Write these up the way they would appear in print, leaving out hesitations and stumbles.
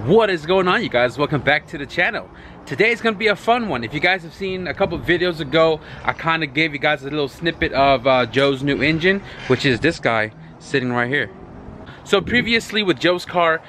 What is going on, you guys? Welcome back to the channel. Today is going to be a fun one. If you guys have seen a couple of videos ago, I kind of gave you guys a little snippet of Joe's new engine, which is this guy sitting right here. So previously with Joe's car,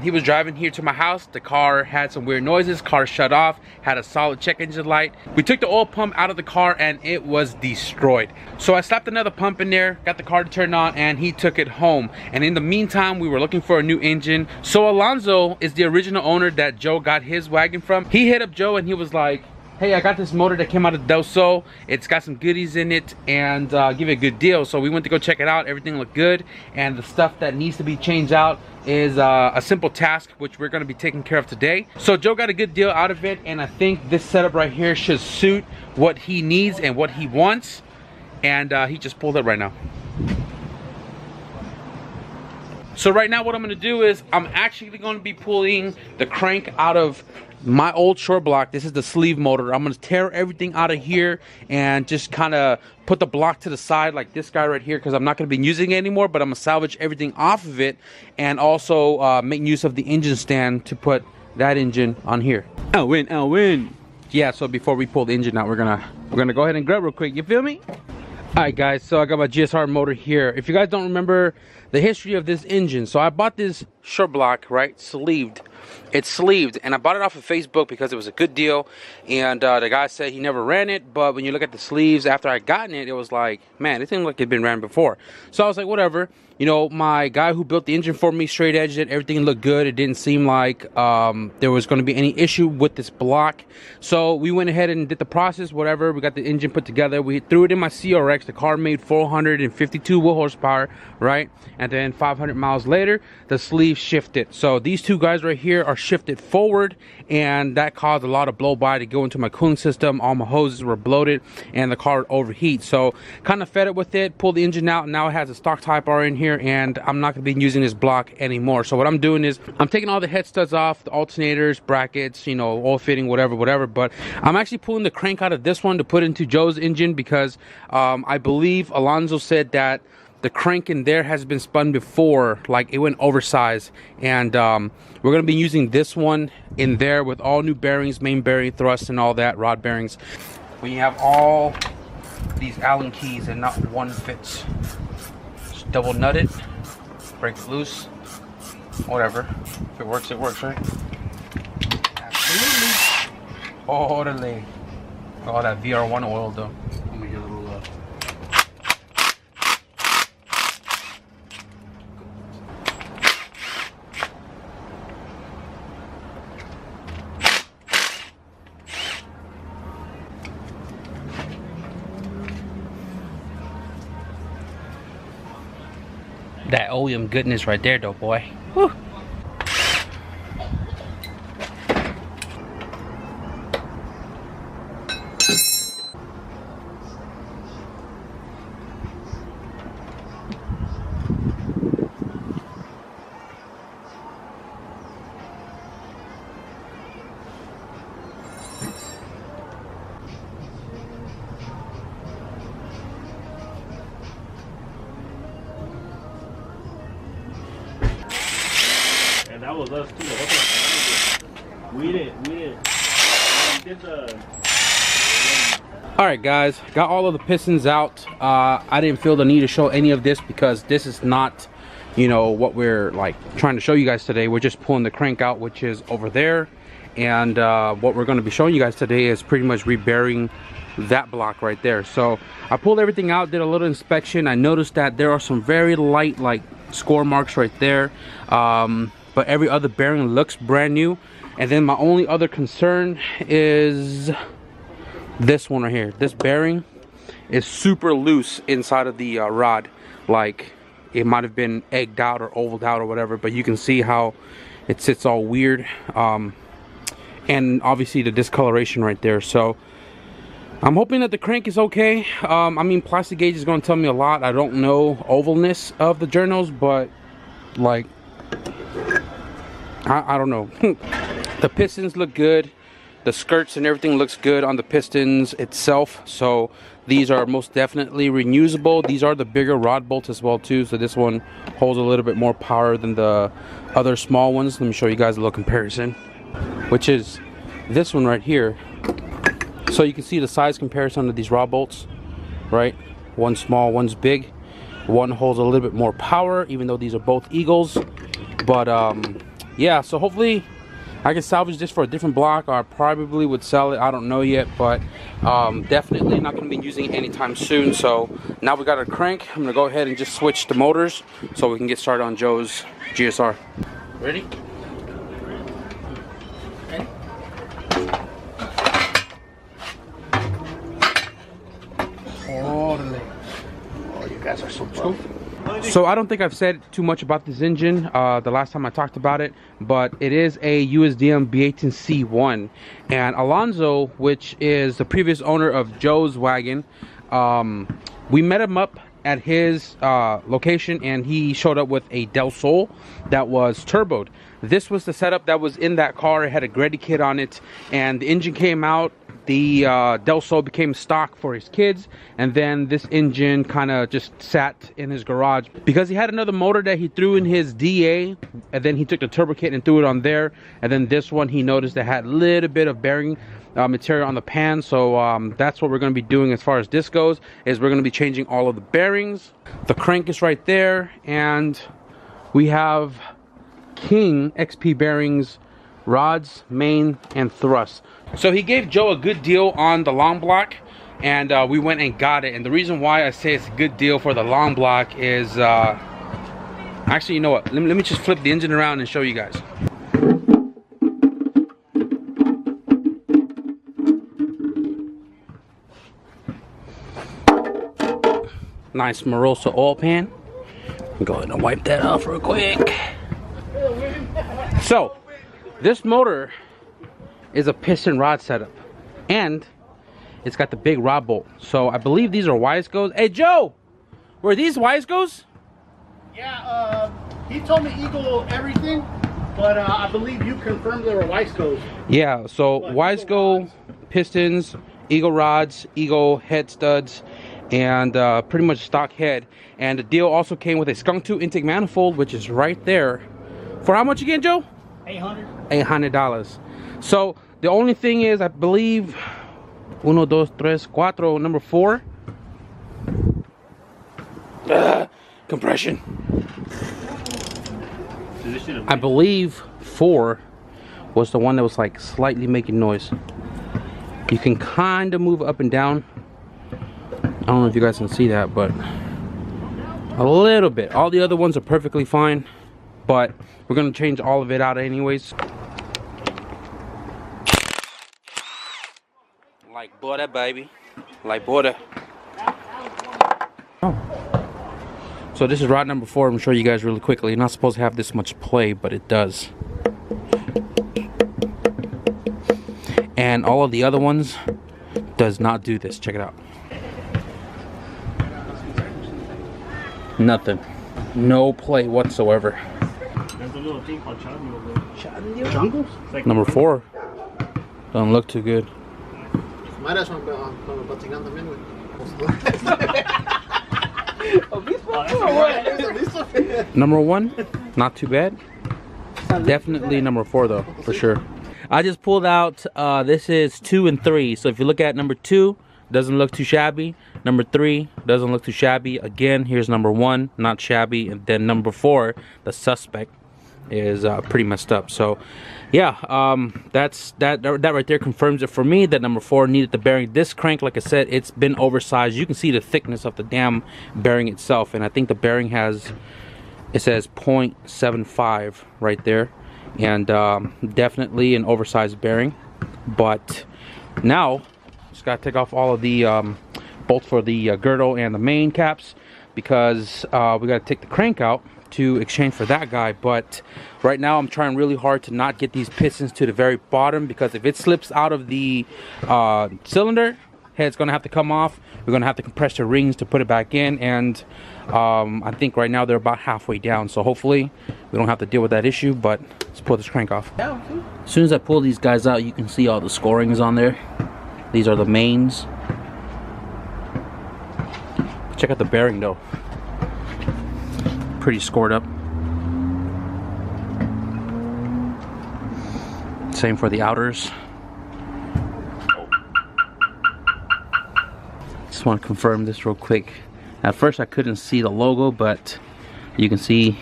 he was driving here to my house. The car had some weird noises, car shut off, had a solid check engine light. We took the oil pump out of the car and it was destroyed. So I slapped another pump in there, got the car to turn on, and he took it home. And in the meantime, we were looking for a new engine. So Alonzo is the original owner that Joe got his wagon from. He hit up Joe and he was like, hey, I got this motor that came out of Del Sol. It's got some goodies in it and give it a good deal. So we went to go check it out. Everything looked good. And the stuff that needs to be changed out is a simple task, which we're going to be taking care of today. So Joe got a good deal out of it. And I think this setup right here should suit what he needs and what he wants. And he just pulled up right now. So right now what I'm going to do is I'm actually going to be pulling the crank out of my old short block. This is the sleeve motor. I'm going to tear everything out of here and just kind of put the block to the side like this guy right here, because I'm not going to be using it anymore, but I'm going to salvage everything off of it and also make use of the engine stand to put that engine on here. I'll win. Yeah, so before we pull the engine out, we're gonna go ahead and grab real quick. You feel me? Alright guys, so I got my GSR motor here. If you guys don't remember the history of this engine, so I bought this short block, right, sleeved. It's sleeved, and I bought it off of Facebook because it was a good deal, and the guy said he never ran it, but when you look at the sleeves after I gotten it, it was like, man, it seemed like it'd been ran before. So I was like, whatever. You know, my guy who built the engine for me straight edged it. Everything looked good. It didn't seem like there was going to be any issue with this block. So we went ahead and did the process, whatever. We got the engine put together. We threw it in my CRX. The car made 452 wheel horsepower, right? And then 500 miles later, the sleeve shifted. So these two guys right here are shifted forward, and that caused a lot of blow by to go into my cooling system. All my hoses were bloated, and the car would overheat. So kind of fed it with it, pulled the engine out, and now it has a stock Type R in here. And I'm not going to be using this block anymore. So what I'm doing is I'm taking all the head studs off, the alternators, brackets, you know, oil fitting, whatever. But I'm actually pulling the crank out of this one to put into Joe's engine because I believe Alonzo said that the crank in there has been spun before, like it went oversized. And we're going to be using this one in there with all new bearings, main bearing, thrust, and all that, rod bearings. When you have all these Allen keys and not one fits. Double nut it, break it loose, whatever. If it works, right? Absolutely. Totally. Oh, that VR1 oil though. Let me get a little that OEM goodness right there though, boy. Whew. That was us too. We did the... Alright guys, got all of the pistons out. I didn't feel the need to show any of this because this is not, you know, what we're like trying to show you guys today. We're just pulling the crank out, which is over there. And what we're going to be showing you guys today is pretty much rebearing that block right there. So I pulled everything out, did a little inspection. I noticed that there are some very light like score marks right there. But every other bearing looks brand new. And then my only other concern is this one right here. This bearing is super loose inside of the rod. Like it might have been egged out or ovaled out or whatever, but you can see how it sits all weird. And obviously the discoloration right there. So I'm hoping that the crank is okay. I mean, plastic gauge is going to tell me a lot. I don't know ovalness of the journals, but like I don't know. The pistons look good. The skirts and everything looks good on the pistons itself. So These are most definitely reusable. These are the bigger rod bolts as well too, so this one holds a little bit more power than the other small ones. Let me show you guys a little comparison, which is this one right here. So you can see the size comparison of these rod bolts, right? One's small, one's big. One holds a little bit more power, even though these are both Eagles. But yeah, so hopefully I can salvage this for a different block, or I probably would sell it. I don't know yet, but definitely not going to be using it anytime soon. So now we got our crank. I'm going to go ahead and just switch the motors so we can get started on Joe's GSR. Ready? Oh, you guys are so cool. So I don't think I've said too much about this engine the last time I talked about it, but it is a USDM B18C1, and Alonzo, which is the previous owner of Joe's wagon, we met him up at his location, and he showed up with a Del Sol that was turboed. This was the setup that was in that car. It had a Greddy kit on it, and the engine came out. The Del Sol became stock for his kids, and then this engine kind of just sat in his garage because he had another motor that he threw in his DA, and then he took the turbo kit and threw it on there, and then this one he noticed that had a little bit of bearing material on the pan. So that's what we're going to be doing as far as this goes, is we're going to be changing all of the bearings. The crank is right there, and we have King XP bearings, rods, main, and thrust. So he gave Joe a good deal on the long block, and we went and got it. And the reason why I say it's a good deal for the long block is actually, you know what, let me just flip the engine around and show you guys. Nice Morosa oil pan. Go ahead and wipe that off real quick. So this motor is a piston rod setup, and it's got the big rod bolt. So I believe these are Wiseco's. Hey Joe, were these Wiseco's? Yeah, he told me Eagle everything, but I believe you confirmed they were Wiseco's. Yeah, so Wiseco pistons, Eagle rods, Eagle head studs, and pretty much stock head. And the deal also came with a skunk tube intake manifold, which is right there. For how much again, Joe? $800. So the only thing is, I believe 1, 2, 3, 4, number 4. Compression. I believe 4 was the one that was like slightly making noise. You can kind of move up and down. I don't know if you guys can see that, but a little bit. All the other ones are perfectly fine, but we're gonna change all of it out anyways. Like butter, baby. Like butter. Oh. So this is rod number 4. I'm gonna show you guys really quickly. You're not supposed to have this much play, but it does. And all of the other ones does not do this. Check it out. Nothing. No play whatsoever. There's a little thing called Chadney over there. Jungles? Like Number 4. Doesn't look too good. Might as well batingan también, güey. Number 1, not too bad. Definitely number 4 though, for sure. I just pulled out, this is 2 and 3. So if you look at number 2, doesn't look too shabby. Number 3 doesn't look too shabby. Again, here's number 1, not shabby. And then number 4, the suspect, is pretty messed up. So yeah, that right there confirms it for me that number 4 needed the bearing. This crank, like I said, it's been oversized. You can see the thickness of the damn bearing itself, and I think the bearing has, it says 0.75 right there, and definitely an oversized bearing. But now just gotta take off all of the bolts for the girdle and the main caps, because we gotta take the crank out to exchange for that guy. But right now I'm trying really hard to not get these pistons to the very bottom, because if it slips out of the cylinder, head's gonna have to come off. We're gonna have to compress the rings to put it back in, and I think right now they're about halfway down, so hopefully we don't have to deal with that issue. But let's pull this crank off. As soon as I pull these guys out, you can see all the scorings on there. These are the mains. Check out the bearing though. Pretty scored up. Same for the outers. Just want to confirm this real quick. At first I couldn't see the logo, but you can see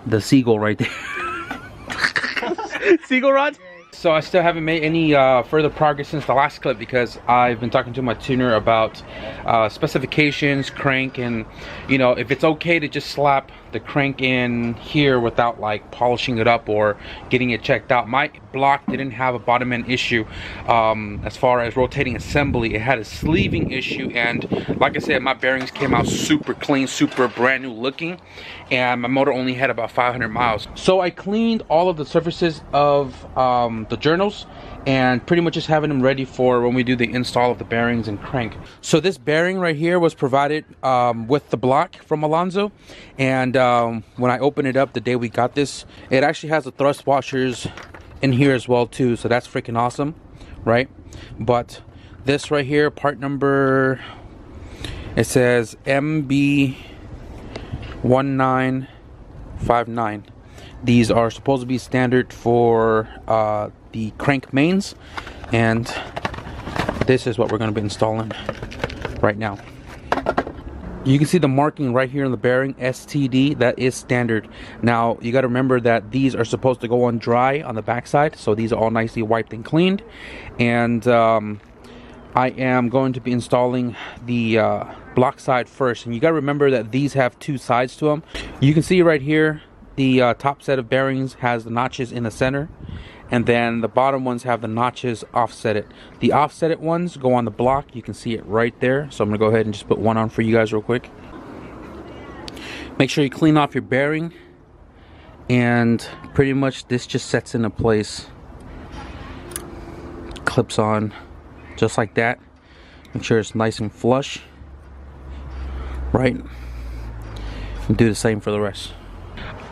the seagull right there. Seagull rods? So I still haven't made any further progress since the last clip because I've been talking to my tuner about specifications, crank, and you know, if it's okay to just slap the crank in here without like polishing it up or getting it checked out. My block didn't have a bottom end issue as far as rotating assembly. It had a sleeving issue, and like I said, my bearings came out super clean, super brand new looking, and my motor only had about 500 miles. So I cleaned all of the surfaces of the journals and pretty much just having them ready for when we do the install of the bearings and crank. So this bearing right here was provided with the block from Alonzo, and when I opened it up the day we got this, it actually has the thrust washers in here as well too, so that's freaking awesome, right? But this right here, part number, it says MB1959. These are supposed to be standard for the crank mains, and this is what we're going to be installing right now. You can see the marking right here on the bearing, STD. That is standard. Now you got to remember that these are supposed to go on dry on the backside, so these are all nicely wiped and cleaned. And I am going to be installing the block side first, and you got to remember that these have two sides to them. You can see right here the top set of bearings has the notches in the center, and then the bottom ones have the notches offsetted. The offsetted ones go on the block. You can see it right there. So I'm gonna go ahead and just put one on for you guys real quick. Make sure you clean off your bearing, and pretty much this just sets into place. Clips on just like that. Make sure it's nice and flush, right? And do the same for the rest.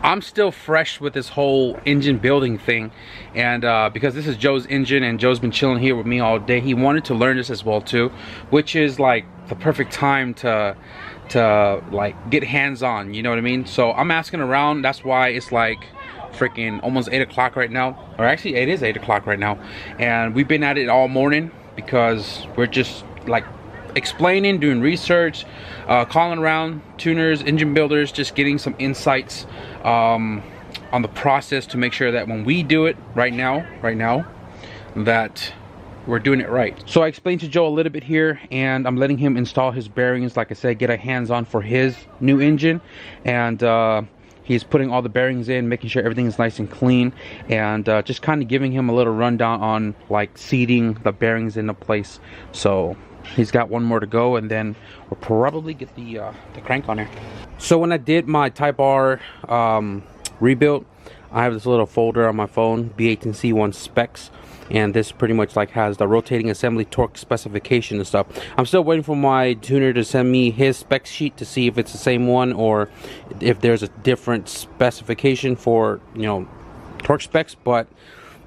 I'm still fresh with this whole engine building thing, and because this is Joe's engine and Joe's been chilling here with me all day, he wanted to learn this as well too, which is like the perfect time to like get hands-on, you know what I mean? So I'm asking around. That's why it's like freaking almost 8 o'clock right now, or actually it is 8 o'clock right now, and we've been at it all morning because we're just like explaining, doing research, calling around tuners, engine builders, just getting some insights on the process to make sure that when we do it right now that we're doing it right. So I explained to Joe a little bit here, and I'm letting him install his bearings, like I said, get a hands-on for his new engine, and he's putting all the bearings in, making sure everything is nice and clean, and just kind of giving him a little rundown on like seating the bearings into place. So he's got one more to go, and then we'll probably get the crank on there. So when I did my Type R rebuild, I have this little folder on my phone, B18C1 specs, and this pretty much like has the rotating assembly torque specification and stuff. I'm still waiting for my tuner to send me his spec sheet to see if it's the same one or if there's a different specification for, you know, torque specs. But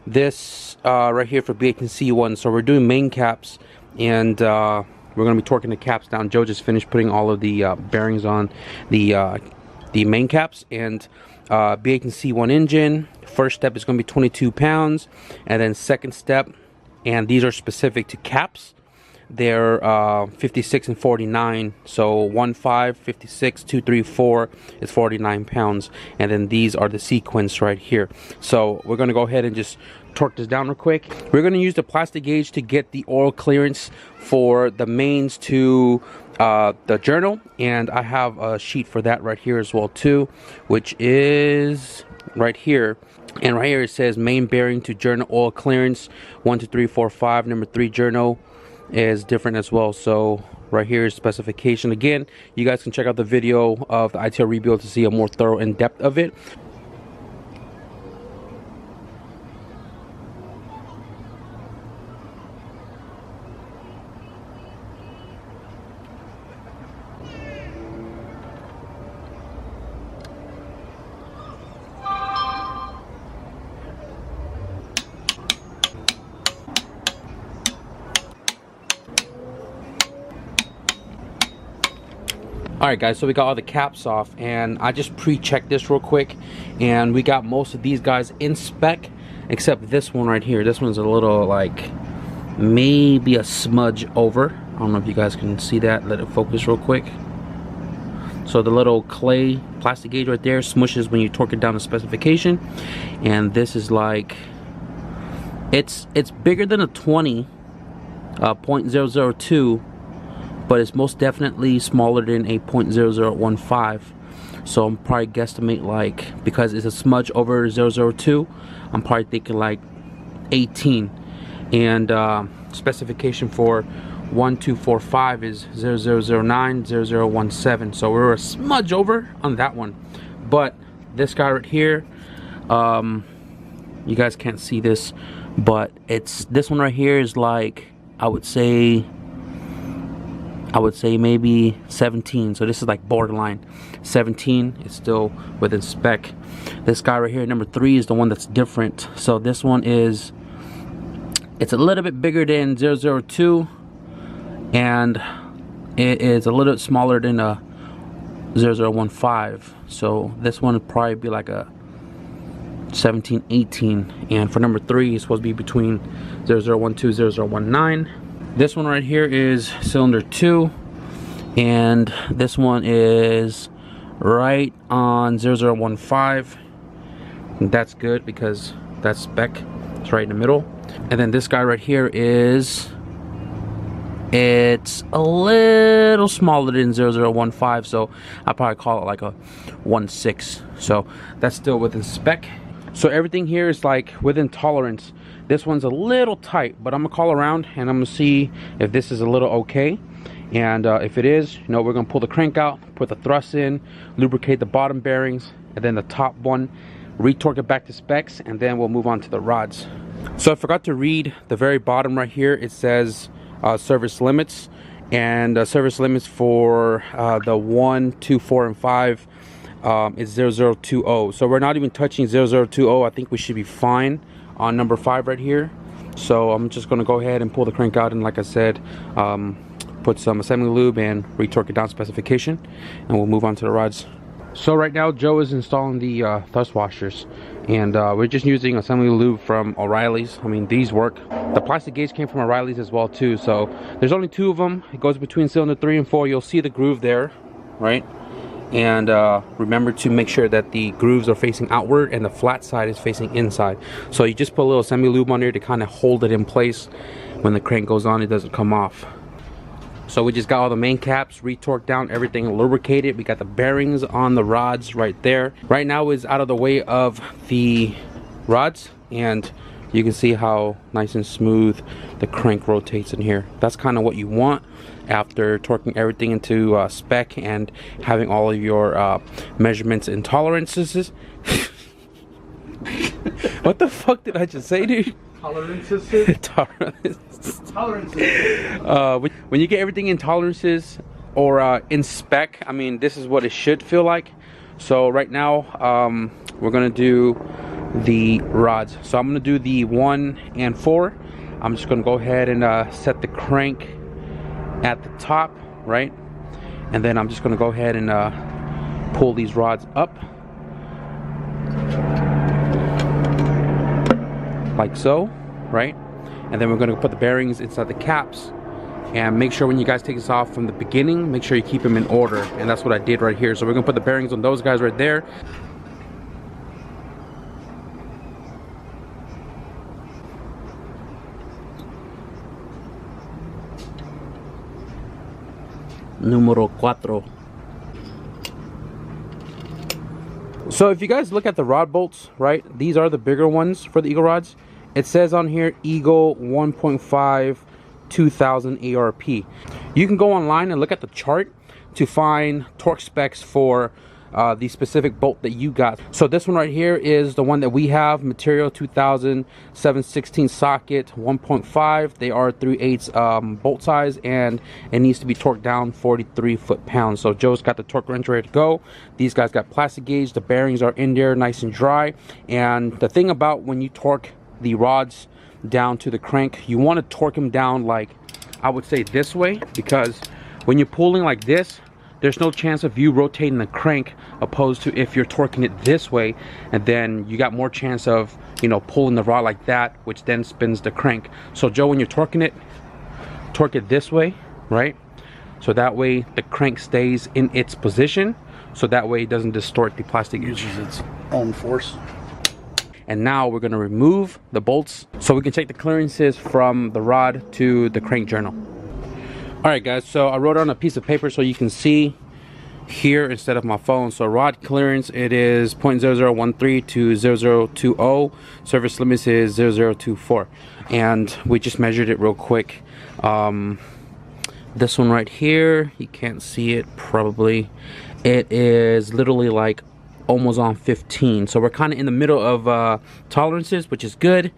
this right here for B18C1, so we're doing main caps, and we're going to be torquing the caps down. Joe just finished putting all of the bearings on the main caps, and B18C1 engine. First step is going to be 22 pounds, and then second step, and these are specific to caps, they're 56 and 49. So 15, 56, 2, 3, 4 is 49 pounds, and then these are the sequence right here. So we're going to go ahead and just torque this down real quick. We're going to use the plastic gauge to get the oil clearance for the mains to the journal, and I have a sheet for that right here as well too, which is right here. And right here it says main bearing to journal oil clearance 1, 2, 3, 4, 5. Number 3 journal is different as well. So right here is specification. Again, you guys can check out the video of the ITR Rebuild to see a more thorough in depth of it. Alright guys, so we got all the caps off, and I just pre-checked this real quick, and we got most of these guys in spec except this one right here. This one's a little, like, maybe a smudge over. I don't know if you guys can see that. Let it focus real quick. So the little clay plastic gauge right there smushes when you torque it down to specification, and this is like, it's bigger than a 20 .002, but it's most definitely smaller than a .0015. So I'm probably guesstimate, like, because it's a smudge over 002, I'm probably thinking like 18. And specification for 1245 is 0009 0017. So we're a smudge over on that one. But this guy right here, you guys can't see this, but this one right here is like, I would say maybe 17. So this is like borderline 17. It's still within spec. This guy right here, number 3, is the one that's different. So this one is, it's a little bit bigger than 002, and it is a little bit smaller than a 0015. So this one would probably be like a 17, 18. And for number 3, it's supposed to be between 0012, 0019. This one right here is cylinder 2, and this one is right on 0015. And that's good because that's spec. It's right in the middle. And then this guy right here is, it's a little smaller than 0015, so I probably call it like a 16. So that's still within spec. So everything here is like within tolerance. This one's a little tight, but I'm gonna call around and I'm gonna see if this is a little okay. And if it is, you know, we're gonna pull the crank out, put the thrust in, lubricate the bottom bearings, and then the top one, retorque it back to specs, and then we'll move on to the rods. So I forgot to read the very bottom right here. It says service limits, and service limits for the 1, 2, 4, and 5 is 0020. So we're not even touching 0020. I think we should be fine on number 5 right here. So I'm just going to go ahead and pull the crank out, and like I said, put some assembly lube and retorque it down specification, and we'll move on to the rods. So right now Joe is installing the thrust washers, and we're just using assembly lube from O'Reilly's. I mean, these work. The plastic gauge came from O'Reilly's as well too. So there's only 2 of them. It goes between cylinder 3 and 4. You'll see the groove there, right? And remember to make sure that the grooves are facing outward and the flat side is facing inside. So you just put a little assembly lube on there to kind of hold it in place. When the crank goes on, it doesn't come off. So we just got all the main caps retorqued down, everything lubricated. We got the bearings on the rods right there. Right now is out of the way of the rods, and you can see how nice and smooth the crank rotates in here. That's kind of what you want after torquing everything into spec and having all of your measurements and tolerances. What the fuck did I just say, dude? Tolerances. Tolerances. When you get everything in tolerances or in spec, I mean, this is what it should feel like. So right now, we're gonna do the rods. So I'm gonna do the 1 and 4. I'm just gonna go ahead and set the crank at the top, right? And then I'm just gonna go ahead and pull these rods up like so, right? And then we're gonna put the bearings inside the caps, and make sure when you guys take this off from the beginning, make sure you keep them in order. And that's what I did right here. So we're gonna put the bearings on those guys right there. Numero 4. So if you guys look at the rod bolts, right, these are the bigger ones for the Eagle rods. It says on here Eagle 1.5 2000 ARP. You can go online and look at the chart to find torque specs for the specific bolt that you got. So this one right here is the one that we have, material 2000 7/16 socket 1.5. They are 3/8 bolt size, and it needs to be torqued down 43 foot-pounds. So Joe's got the torque wrench ready to go. These guys got plastic gauge. The bearings are in there nice and dry. And the thing about when you torque the rods down to the crank, you want to torque them down, like, I would say this way, because when you're pulling like this, there's no chance of you rotating the crank opposed to if you're torquing it this way, and then you got more chance of, you know, pulling the rod like that, which then spins the crank. So Joe, when you're torquing it, torque it this way, right? So that way the crank stays in its position, so that way it doesn't distort the plastic gauge. Uses its own force. And now we're gonna remove the bolts so we can check the clearances from the rod to the crank journal. All right guys, so I wrote on a piece of paper so you can see here instead of my phone. So rod clearance, it is 0.0013 to 0020. Service limits is 0024. And we just measured it real quick. This one right here, you can't see it probably. It is literally like almost on 15. So we're kind of in the middle of tolerances, which is good.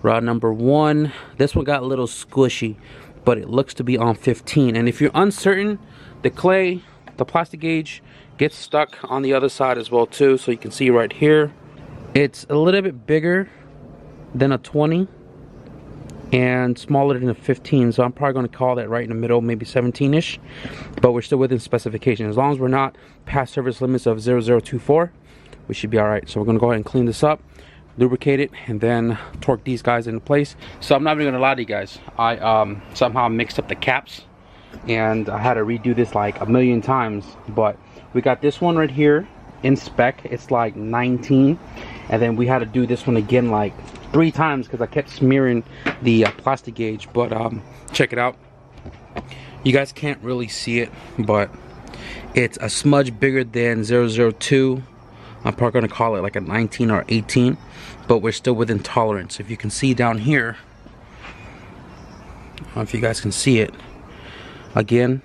Rod number 1, this one got a little squishy, but it looks to be on 15. And if you're uncertain, the clay, the plastic gauge gets stuck on the other side as well too. So you can see right here, it's a little bit bigger than a 20 and smaller than a 15. So I'm probably going to call that right in the middle, maybe 17-ish, but we're still within specification. As long as we're not past service limits of 0024, we should be all right. So we're going to go ahead and clean this up, lubricate it, and then torque these guys into place. So I'm not even gonna lie to you guys, I somehow mixed up the caps and I had to redo this like a million times. But we got this one right here in spec, it's like 19, and then we had to do this one again like 3 times because I kept smearing the plastic gauge. But check it out, you guys can't really see it, but it's a smudge bigger than 002. I'm probably gonna call it like a 19 or 18, but we're still within tolerance. If you can see down here, I don't know if you guys can see it, again,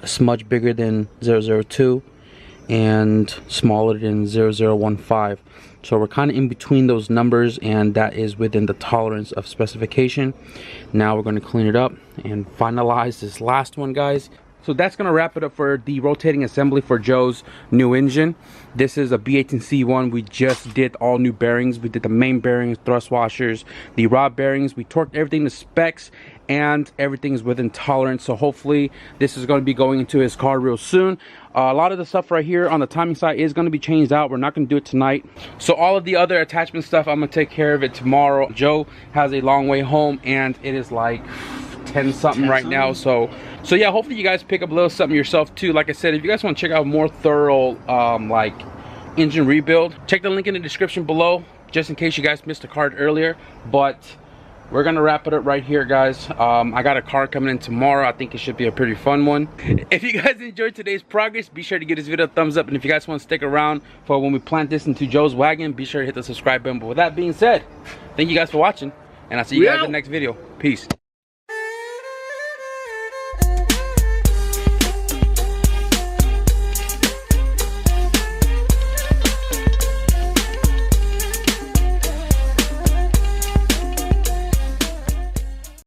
a smudge bigger than 002 and smaller than 0015. So we're kind of in between those numbers, and that is within the tolerance of specification. Now we're going to clean it up and finalize this last one, guys. So that's going to wrap it up for the rotating assembly for Joe's new engine. This is a B18C1. We just did all new bearings. We did the main bearings, thrust washers, the rod bearings. We torqued everything to specs, and everything is within tolerance. So hopefully this is going to be going into his car real soon. A lot of the stuff right here on the timing side is going to be changed out. We're not going to do it tonight. So all of the other attachment stuff, I'm going to take care of it tomorrow. Joe has a long way home, and it is like 10 something right now. So yeah, hopefully you guys pick up a little something yourself too. Like I said, if you guys want to check out more thorough like engine rebuild, check the link in the description below, just in case you guys missed a card earlier. But we're gonna wrap it up right here, guys. I got a card coming in tomorrow. I think it should be a pretty fun one. If you guys enjoyed today's progress, be sure to give this video a thumbs up, and if you guys want to stick around for when we plant this into Joe's wagon, be sure to hit the subscribe button. But with that being said, thank you guys for watching, and I'll see you guys in the next video. Peace.